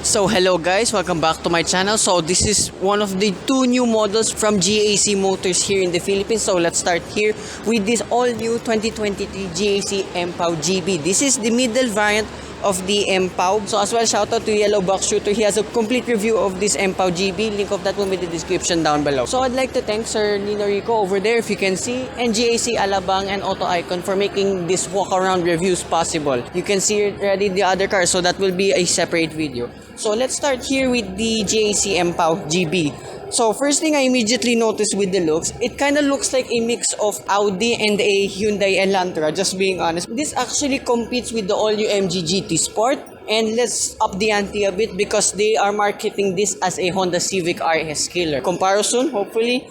So hello guys, welcome back to my channel. So this is one of the two new models from GAC Motors here in the Philippines. So let's start here with this all new 2023 GAC Empow GB. This is the middle variant of the Empow. So as well, shout out to Yellow Box Shooter. He has a complete review of this Empow GB. Link of that will be in the description down below. So I'd like to thank Sir Nino Rico over there, if you can see, and GAC Alabang and Auto Icon for making this walk-around reviews possible. You can see already the other cars, so that will be a separate video. So let's start here with the GAC Empow GB. So first thing I immediately noticed with the looks, it kind of looks like a mix of Audi and a Hyundai Elantra, just being honest. This actually competes with the all-new MG GT Sport, and let's up the ante a bit because they are marketing this as a Honda Civic RS killer. Comparison, hopefully.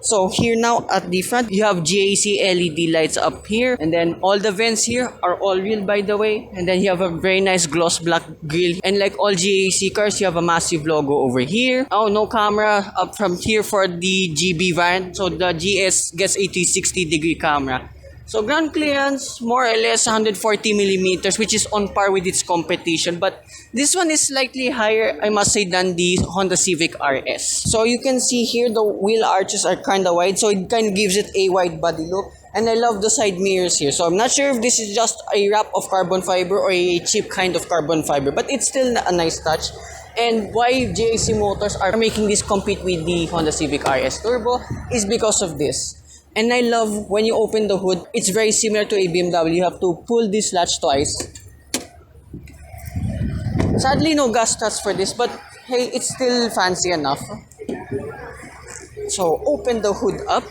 So here now at the front, you have GAC LED lights up here, and then all the vents here are all real, by the way. And then you have a very nice gloss black grille, and like all GAC cars, you have a massive logo over here. Oh, no camera up from here for the GB variant, so the GS gets a 360-degree camera. So ground clearance, more or less 140 millimeters, which is on par with its competition. But this one is slightly higher, I must say, than the Honda Civic RS. So you can see here the wheel arches are kind of wide, so it kind of gives it a wide body look. And I love the side mirrors here. So I'm not sure if this is just a wrap of carbon fiber or a cheap kind of carbon fiber, but it's still a nice touch. And why GAC Motors are making this compete with the Honda Civic RS Turbo is because of this. And I love when you open the hood, it's very similar to a BMW. You have to pull this latch twice. Sadly, no gas struts for this, but hey, it's still fancy enough. So open the hood up.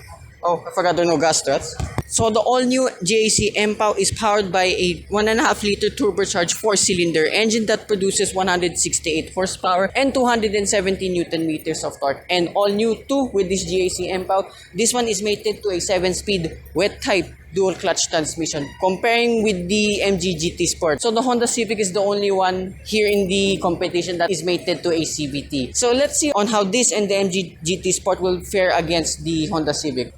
Oh, I forgot there are no gas struts. So the all-new GAC Empow is powered by a 1.5-liter turbocharged 4-cylinder engine that produces 168 horsepower and 270 Newton meters of torque. And all new too with this GAC Empow, this one is mated to a 7-speed wet-type dual clutch transmission, comparing with the MG GT Sport. So the Honda Civic is the only one here in the competition that is mated to a CVT. So let's see on how this and the MG GT Sport will fare against the Honda Civic.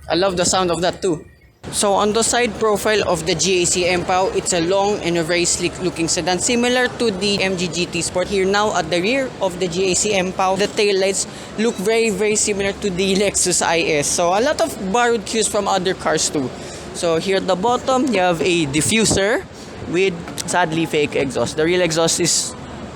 I love the sound of that too. So on the side profile of the GAC Empow, it's a long and a very sleek looking sedan, similar to the MG GT Sport. Here now at the rear of the GAC Empow, the taillights look very similar to the Lexus IS. So a lot of borrowed cues from other cars too. So here at the bottom, you have a diffuser with sadly fake exhaust. The real exhaust is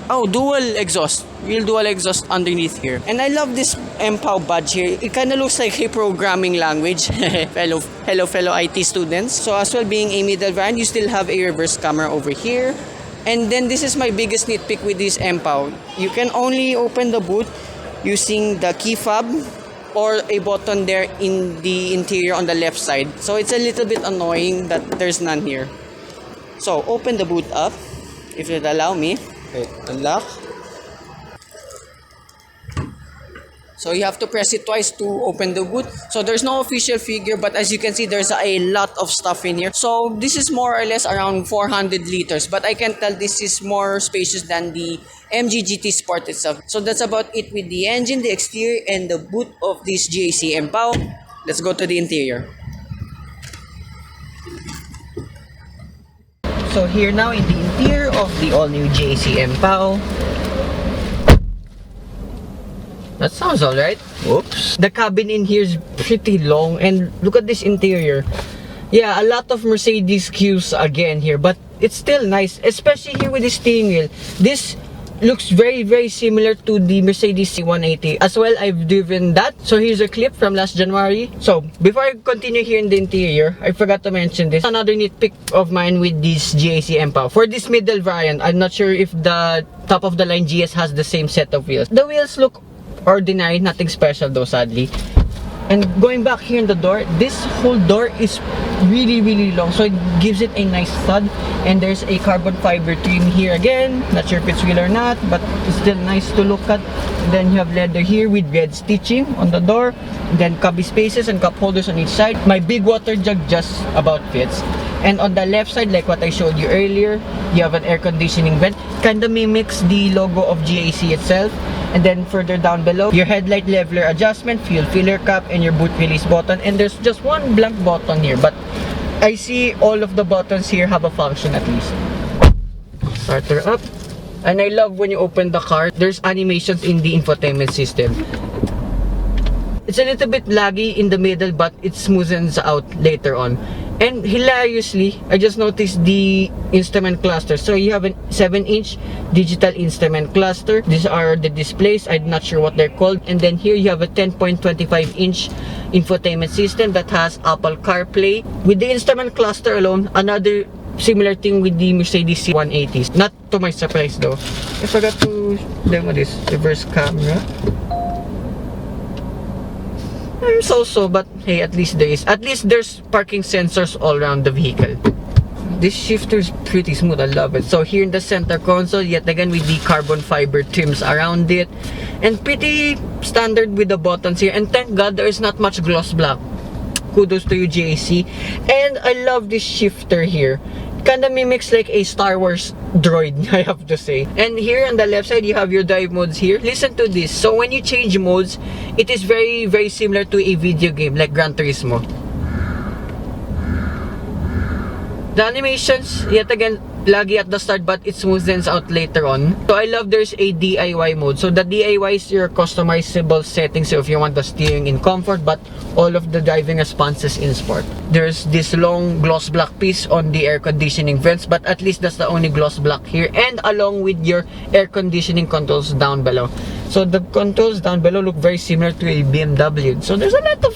dual exhaust. Real dual exhaust underneath here. And I love this Empow badge here. It kind of looks like a programming language. fellow IT students. So as well, being a middle variant, you still have a reverse camera over here. And then this is my biggest nitpick with this Empow. You can only open the boot using the key fob or a button there in the interior on the left side. So it's a little bit annoying that there's none here. So open the boot up, if you'd allow me. Okay, unlock. So you have to press it twice to open the boot. So there's no official figure, but as you can see, there's a lot of stuff in here. So this is more or less around 400 liters, but I can tell this is more spacious than the MG GT Sport itself. So that's about it with the engine, the exterior, and the boot of this GAC Empow. Let's go to the interior. So here now in the interior of the all-new GAC Empow. That sounds alright. Whoops. The cabin in here is pretty long, and look at this interior. Yeah, a lot of Mercedes cues again here, but it's still nice, especially here with the steering wheel. This looks very similar to the Mercedes C180. As well, I've driven that. So here's a clip from last January. So before I continue here in the interior, I forgot to mention this. Another nitpick of mine with this GAC Empow. For this middle variant, I'm not sure if the top of the line GS has the same set of wheels. The wheels look ordinary, nothing special though, sadly. And going back here in the door, this whole door is really long, so it gives it a nice stud. And there's a carbon fiber trim here again. Not sure if it's real or not, but it's still nice to look at. And then you have leather here with red stitching on the door. And then cubby spaces and cup holders on each side. My big water jug just about fits. And on the left side, like what I showed you earlier, you have an air conditioning vent. Kinda mimics the logo of GAC itself. And then further down below, your headlight leveler adjustment, fuel filler cap, and your boot release button. And there's just one blank button here, but I see all of the buttons here have a function at least. Starter up. And I love when you open the car, there's animations in the infotainment system. It's a little bit laggy in the middle, but it smoothens out later on. And hilariously, I just noticed the instrument cluster. So you have a 7-inch digital instrument cluster. These are the displays. I'm not sure what they're called. And then here you have a 10.25-inch infotainment system that has Apple CarPlay. With the instrument cluster alone, another similar thing with the Mercedes C180s. Not to my surprise though. I forgot to demo this reverse camera. So, but hey, at least there's parking sensors all around the vehicle. This shifter is pretty smooth. I love it. So here in the center console, yet again with the carbon fiber trims around it, and pretty standard with the buttons here. And thank God there is not much gloss black. Kudos to you, GAC. And I love this shifter here. Kinda mimics like a Star Wars droid, I have to say. And here on the left side, you have your drive modes here. Listen to this. So when you change modes, it is very, very similar to a video game like Gran Turismo. The animations, yet again, laggy at the start, but it smoothens out later on. So I love there's a DIY mode. So the DIY is your customizable settings. So if you want the steering in comfort, but all of the driving responses in sport. There's this long gloss black piece on the air conditioning vents, but at least that's the only gloss black here, and along with your air conditioning controls down below. So the controls down below look very similar to a BMW. So there's a lot of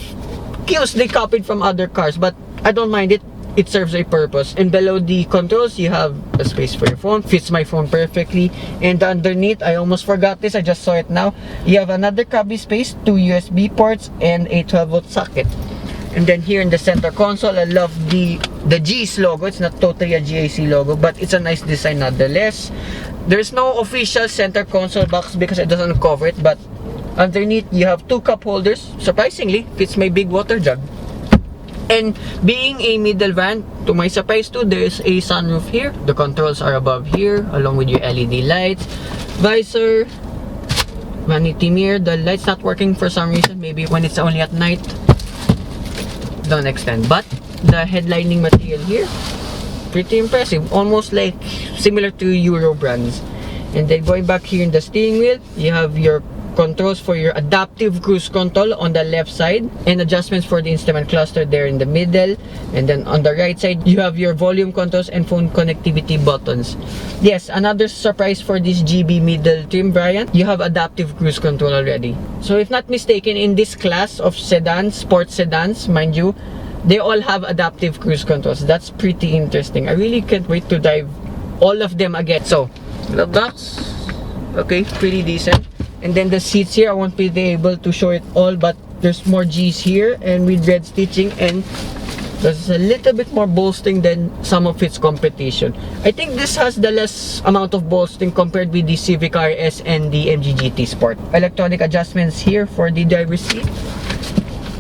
cues they copied from other cars, but I don't mind it. It serves a purpose. And below the controls, you have a space for your phone. Fits my phone perfectly. And underneath, I almost forgot this. I just saw it now. You have another cubby space, 2 USB ports, and a 12-volt socket. And then here in the center console, I love the G's logo. It's not totally a GAC logo, but it's a nice design nonetheless. There's no official center console box because it doesn't cover it. But underneath, you have 2 cup holders. Surprisingly, fits my big water jug. And being a middle van, to my surprise too, there's a sunroof here. The controls are above here, along with your LED lights, visor, vanity mirror. The light's not working for some reason, maybe when it's only at night. Don't extend. But the headlining material here, pretty impressive. Almost like similar to Euro brands. And then going back here in the steering wheel, you have your controls for your adaptive cruise control on the left side, and adjustments for the instrument cluster there in the middle. And then on the right side, you have your volume controls and phone connectivity buttons. Yes, another surprise for this GB middle trim variant, you have adaptive cruise control already. So if not mistaken, in this class of sedans, sports sedans, mind you, they all have adaptive cruise controls. That's pretty interesting. I really can't wait to dive all of them again. So the box, okay, pretty decent. And then the seats here, I won't be able to show it all, but there's more G's here and with red stitching, and there's a little bit more bolstering than some of its competition. I think this has the less amount of bolstering compared with the Civic RS and the MG GT Sport. Electronic adjustments here for the driver's seat.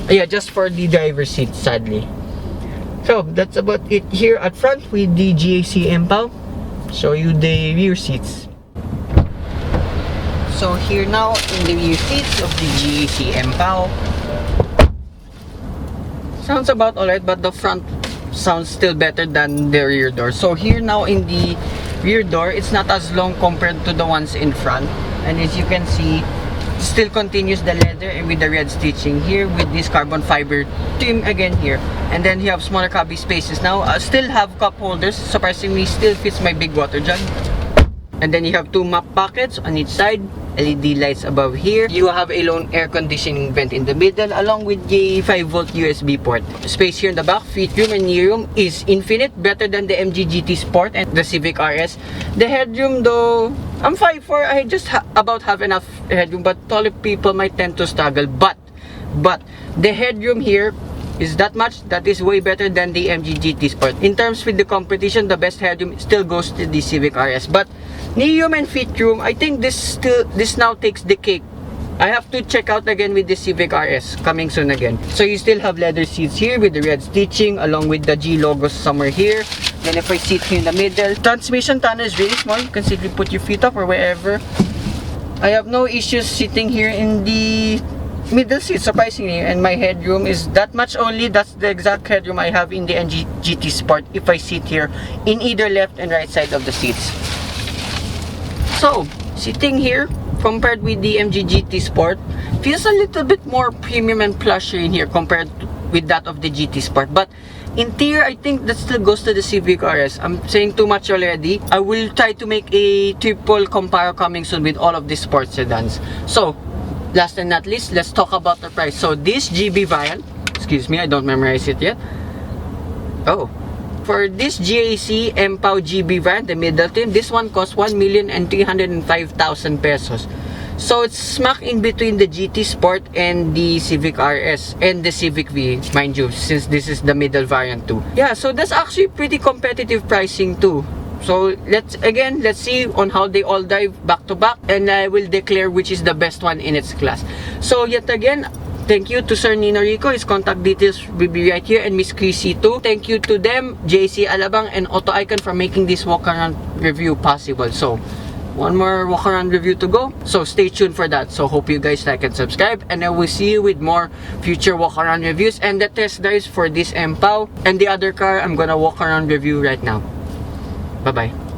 Yeah, just for the driver's seat, sadly. So that's about it here at front with the GAC Empow. Show you the rear seats. So here now in the rear seats of the GAC Empow. Sounds about alright, but the front sounds still better than the rear door. So here now in the rear door, it's not as long compared to the ones in front. And as you can see, still continues the leather and with the red stitching here with this carbon fiber trim again here. And then you have smaller cubby spaces now. Still have cup holders. Surprisingly, still fits my big water jug. And then you have 2 map pockets on each side, LED lights above here. You have a lone air conditioning vent in the middle, along with a 5-volt USB port. Space here in the back, feature and knee room is infinite, better than the MG GT Sport and the Civic RS. The headroom though, I'm 5'4", I just about have enough headroom, but taller people might tend to struggle. But the headroom here is that much. That is way better than the MG GT Sport. In terms with the competition, the best headroom still goes to the Civic RS. But knee room and feet room, I think this now takes the cake. I have to check out again with the Civic RS coming soon again. So you still have leather seats here with the red stitching along with the G logos somewhere here. Then if I sit here in the middle, transmission tunnel is really small. You can simply put your feet up or wherever. I have no issues sitting here in the middle seat, surprisingly, and my headroom is that much only. That's the exact headroom I have in the MG GT Sport if I sit here in either left and right side of the seats. So, sitting here, compared with the MG GT Sport, feels a little bit more premium and plusher in here compared with that of the GT Sport. But interior, I think that still goes to the Civic RS. I'm saying too much already. I will try to make a triple compare coming soon with all of these sports sedans. So, last and not least, let's talk about the price. So, this GB variant, excuse me, I don't memorize it yet. Oh. For this GAC Empow GB variant, the middle trim, this one costs 1,305,000 pesos. So it's smack in between the GT Sport and the Civic RS and the Civic V, mind you, since this is the middle variant too. Yeah, so that's actually pretty competitive pricing too. So let's see on how they all dive back to back, and I will declare which is the best one in its class. So yet again, thank you to Sir Nino Rico. His contact details will be right here, and Miss Krissy too. Thank you to them, JC Alabang and Auto Icon, for making this walk-around review possible. So, one more walk-around review to go. So, stay tuned for that. So, hope you guys like and subscribe. And I will see you with more future walk-around reviews and the test drives for this Empow and the other car I'm gonna walk-around review right now. Bye-bye.